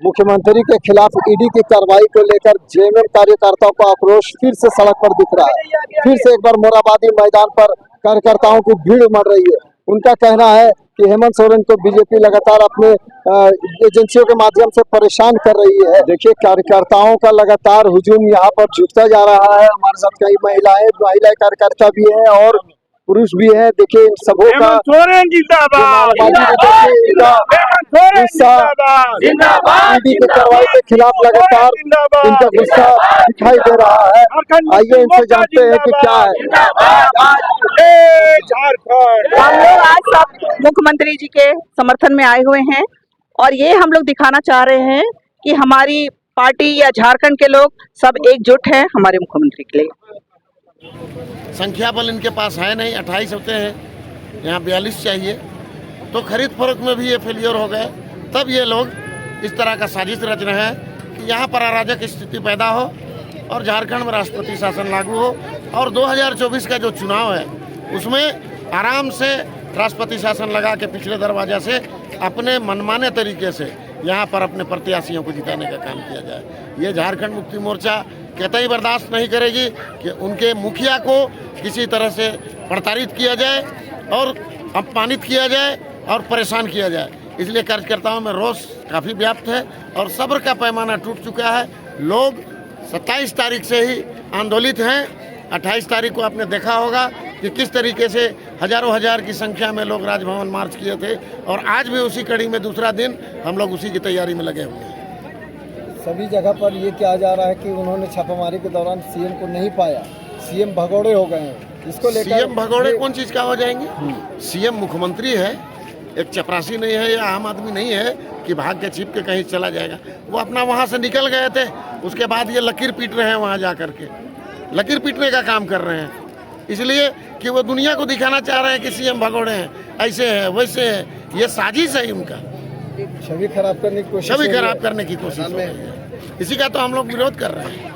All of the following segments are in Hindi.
मुख्यमंत्री के खिलाफ ईडी की कार्रवाई को लेकर जेएमएम कार्यकर्ताओं का आक्रोश फिर से सड़क पर दिख रहा है। फिर से एक बार मोराबादी मैदान पर कार्यकर्ताओं की भीड़ उमड़ रही है। उनका कहना है कि हेमंत सोरेन को बीजेपी लगातार अपने एजेंसियों के माध्यम से परेशान कर रही है। देखिए, कार्यकर्ताओं का लगातार हुजूम यहाँ पर झुकता जा रहा है। हमारे साथ कई महिला कार्यकर्ता भी है और पुरुष भी है। देखिए, इन सबों का सोरेन जिंदाबाद, ईडी की कार्रवाई के खिलाफ लगातार इनका गुस्सा दिखाई दे रहा है। आइए इनसे जानते हैं कि क्या है। झारखंड हम लोग आज सब मुख्यमंत्री जी के समर्थन में आए हुए हैं और ये हम लोग दिखाना चाह रहे हैं कि हमारी पार्टी या झारखंड के लोग सब एकजुट हैं हमारे मुख्यमंत्री के लिए। संख्या बल इनके पास है नहीं, 28 होते हैं, यहाँ 42 चाहिए, तो खरीद फरोख्त में भी ये फेलियर हो गए। तब ये लोग इस तरह का साजिश रच रहे हैं कि यहाँ पर अराजक स्थिति पैदा हो और झारखंड में राष्ट्रपति शासन लागू हो और 2024 का जो चुनाव है उसमें आराम से राष्ट्रपति शासन लगा के पिछले दरवाजा से अपने मनमाने तरीके से यहाँ पर अपने प्रत्याशियों को जिताने का काम किया जाए। ये झारखंड मुक्ति मोर्चा कतई बर्दाश्त नहीं करेगी कि उनके मुखिया को किसी तरह से प्रताड़ित किया जाए और अपमानित किया जाए और परेशान किया जाए। इसलिए कार्यकर्ताओं में रोष काफ़ी व्याप्त है और सब्र का पैमाना टूट चुका है। लोग 27 तारीख से ही आंदोलित हैं। 28 तारीख को आपने देखा होगा कि किस तरीके से हजारों हजार की संख्या में लोग राजभवन मार्च किए थे और आज भी उसी कड़ी में दूसरा दिन हम लोग उसी की तैयारी में लगे हुए हैं। सभी जगह पर ये कहा जा रहा है कि उन्होंने छापामारी के दौरान सीएम को नहीं पाया, सीएम भगोड़े हो गए हैं। इसको लेकर सीएम भगोड़े कौन चीज़ का हो जाएंगे? सीएम मुख्यमंत्री है, एक चपरासी नहीं है या आम आदमी नहीं है कि भाग के छिप के कहीं चला जाएगा। वो अपना वहाँ से निकल गए थे, उसके बाद ये लकीर पीट रहे हैं, वहाँ जा करके लकीर पीटने का काम कर रहे हैं, इसलिए कि वो दुनिया को दिखाना चाह रहे हैं कि सीएम भगोड़े हैं, ऐसे है वैसे है। ये साजिश है उनका, छवि खराब करने की कोशिश, छवि खराब करने की कोशिश हो रही है। इसी का तो हम लोग विरोध कर रहे हैं।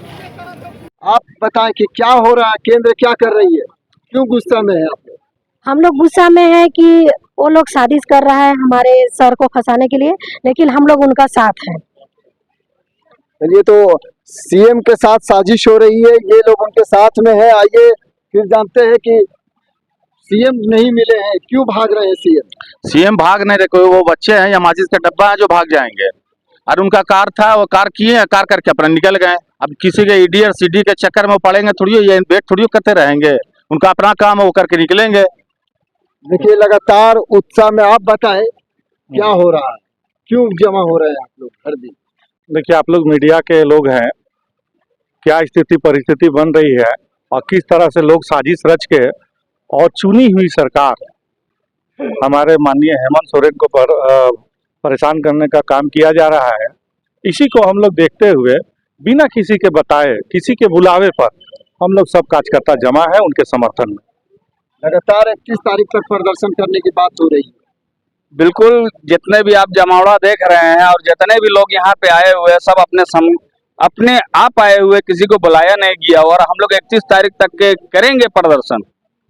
आप बताएं कि क्या हो रहा है, केंद्र क्या कर रही है, क्यों गुस्सा में है आप लोग? हम लोग गुस्सा में है कि वो लोग साजिश कर रहा है हमारे सर को फंसाने के लिए, लेकिन हम लोग उनका साथ हैं। चलिए, तो सीएम के साथ साजिश हो रही है, ये लोग उनके साथ में है। आइए फिर जानते हैं कि सीएम नहीं मिले हैं, क्यों भाग रहे हैं सीएम? सीएम भाग नहीं रहे, कोई वो बच्चे हैं या माचिस का डब्बा है जो भाग जाएंगे। और उनका कार था, वो कार किए, कार करके अपना निकल गए। अब किसी के ईडी और सीडी के चक्कर में पड़ेंगे थोड़ी, ये वेट थोड़ी करते रहेंगे। उनका अपना काम है, वो करके निकलेंगे। देखिए, लगातार उत्साह में आप बताएं क्या हो रहा है, क्यों जमा हो रहे हैं आप लोग हर दिन? देखिए, आप लोग मीडिया के लोग हैं, क्या स्थिति परिस्थिति बन रही है और किस तरह से लोग साजिश रच के और चुनी हुई सरकार हमारे माननीय हेमंत सोरेन को परेशान करने का काम किया जा रहा है। इसी को हम लोग देखते हुए बिना किसी के बताए, किसी के बुलावे पर हम लोग सब कार्यकर्ता जमा है उनके समर्थन में। लगातार 31 तारीख तक प्रदर्शन करने की बात हो रही है। बिल्कुल, जितने भी आप जमावड़ा देख रहे हैं और जितने भी लोग यहाँ पे आए हुए सब अपने आप आए हुए, किसी को बुलाया नहीं गया। और हम लोग 31 तारीख तक के करेंगे प्रदर्शन,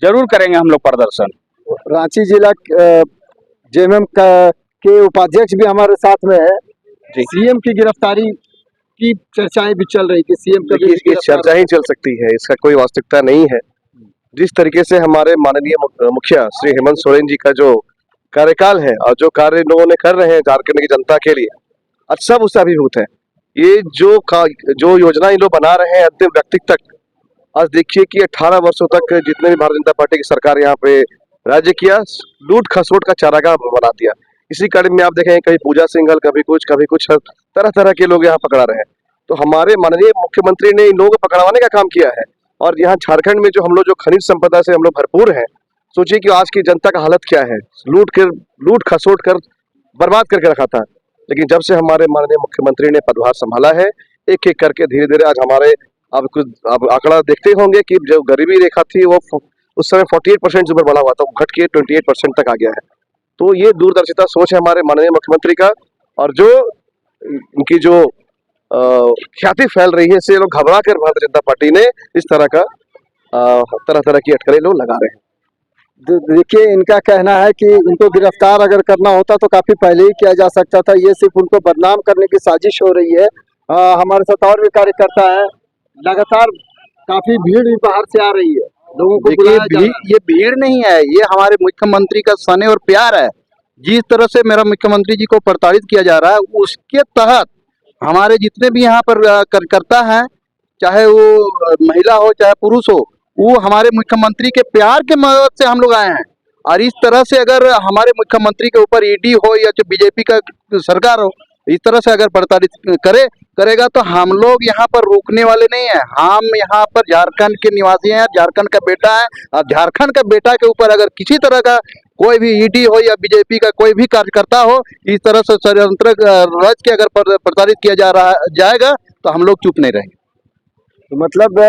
जरूर करेंगे हम लोग प्रदर्शन। रांची जिला जेएमएम के उपाध्यक्ष भी हमारे साथ में है। सीएम की गिरफ्तारी की चर्चाएं भी चल रही कि सीएम की चर्चा ही चल सकती है, इसका कोई वास्तविकता नहीं है। जिस तरीके से हमारे माननीय मुखिया श्री हेमंत सोरेन जी का जो कार्यकाल है और जो कार्य लोगों ने कर रहे हैं झारखंड की जनता के लिए, आज सब उससे अभिभूत है। ये जो योजना ये लोग बना रहे हैं अंतिम व्यक्ति तक, आज देखिए कि 18 वर्षों तक जितने भी भारतीय जनता पार्टी की सरकार यहाँ पे राज्य किया, लूट खसोट का चारागाह बना दिया। इसी कड़ी में आप देखें कभी पूजा सिंघल, कभी कुछ तरह तरह के लोग यहाँ पकड़ा रहे हैं। तो हमारे माननीय मुख्यमंत्री ने इन लोगों को पकड़वाने का काम किया है। और यहाँ झारखंड में जो हम लोग जो खनिज संपदा से हम लोग भरपूर हैं, सोचिए कि आज की जनता का हालत क्या है, लूट खसोट कर बर्बाद करके रखा था। लेकिन जब से हमारे माननीय मुख्यमंत्री ने पदभार संभाला है, एक एक करके धीरे धीरे आज हमारे आप आंकड़ा देखते होंगे कि जो गरीबी रेखा थी वो उस समय 48% से ऊपर बढ़ा हुआ था, वो घट के 28% तक आ गया है। तो ये दूरदर्शिता सोच है हमारे माननीय मुख्यमंत्री का, और जो उनकी जो ख्याति फैल रही है, इससे लोग घबरा कर भारतीय जनता पार्टी ने इस तरह की अटकलें लोग लगा रहे हैं। देखिए, इनका कहना है कि इनको गिरफ्तार अगर करना होता तो काफी पहले ही किया जा सकता था। ये सिर्फ उनको बदनाम करने की साजिश हो रही है। हमारे साथ और भी कार्यकर्ता है। लगातार काफी भीड़ भी बाहर से आ रही है, लोगों को देखिए बुलाया जा रहा है। ये भीड़ नहीं है, ये हमारे मुख्यमंत्री का सन और प्यार है। जिस तरह से मेरा मुख्यमंत्री जी को प्रताड़ित किया जा रहा है, उसके तहत हमारे जितने भी यहाँ पर कार्यकर्ता हैं, चाहे वो महिला हो चाहे पुरुष हो, वो हमारे मुख्यमंत्री के प्यार के मदद से हम लोग आए हैं। और इस तरह से अगर हमारे मुख्यमंत्री के ऊपर ईडी हो या जो बीजेपी का सरकार हो, इस तरह से अगर प्रताड़ित करेगा तो हम लोग यहाँ पर रुकने वाले नहीं है। हम यहाँ पर झारखंड के निवासी हैं, झारखंड का बेटा है। अब झारखंड का बेटा के ऊपर अगर किसी तरह का कोई भी ईडी हो या बीजेपी का कोई भी कार्यकर्ता हो, इस तरह से षड्यंत्र रच के अगर प्रताड़ित किया जाएगा तो हम लोग चुप नहीं रहेंगे। तो मतलब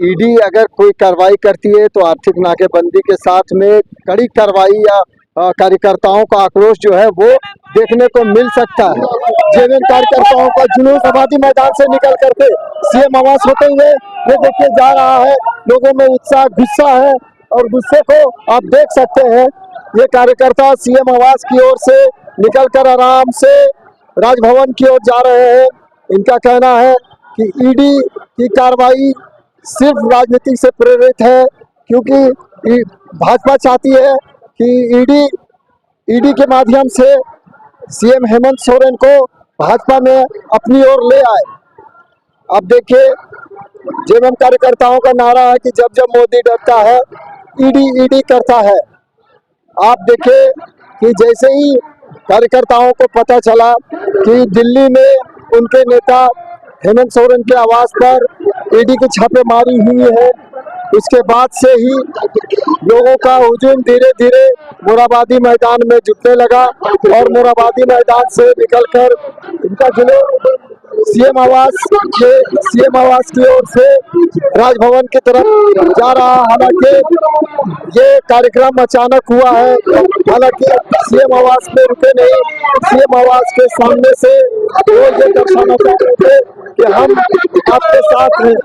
ईडी अगर कोई कार्रवाई करती है तो आर्थिक नाकेबंदी के साथ में कड़ी कार्रवाई या कार्यकर्ताओं का आक्रोश जो है वो देखने को मिल सकता है। जेएमएम कार्यकर्ताओं का जुलूस आबादी मैदान से निकल करके सीएम आवास होते हुए ये देखिए जा रहा है। लोगों में उत्साह, गुस्सा है और गुस्से को आप देख सकते हैं। ये कार्यकर्ता सीएम आवास की ओर से निकलकर आराम से राजभवन की ओर जा रहे हैं। इनका कहना है कि ईडी की कार्रवाई सिर्फ राजनीति से प्रेरित है, क्योंकि भाजपा चाहती है कि ईडी के माध्यम से सीएम हेमंत सोरेन को भाजपा में अपनी ओर ले आए। अब देखिए, जेएमएम कार्यकर्ताओं का नारा है कि जब जब मोदी डरता है ईडी करता है। आप देखिए कि जैसे ही कार्यकर्ताओं को पता चला कि दिल्ली में उनके नेता हेमंत सोरेन के आवास पर ईडी की छापेमारी हुई है, उसके बाद से ही लोगों का हुजूम धीरे धीरे मोराबादी मैदान में जुटने लगा और मोराबादी मैदान से निकलकर इनका जुलूस सीएम आवास की ओर से राजभवन की तरफ जा रहा। हालांकि ये कार्यक्रम अचानक हुआ है, हालांकि सीएम आवास में रुके नहीं। सीएम आवास के सामने से वो ये दर्शाना चाहते थे कि हम आपके साथ हैं।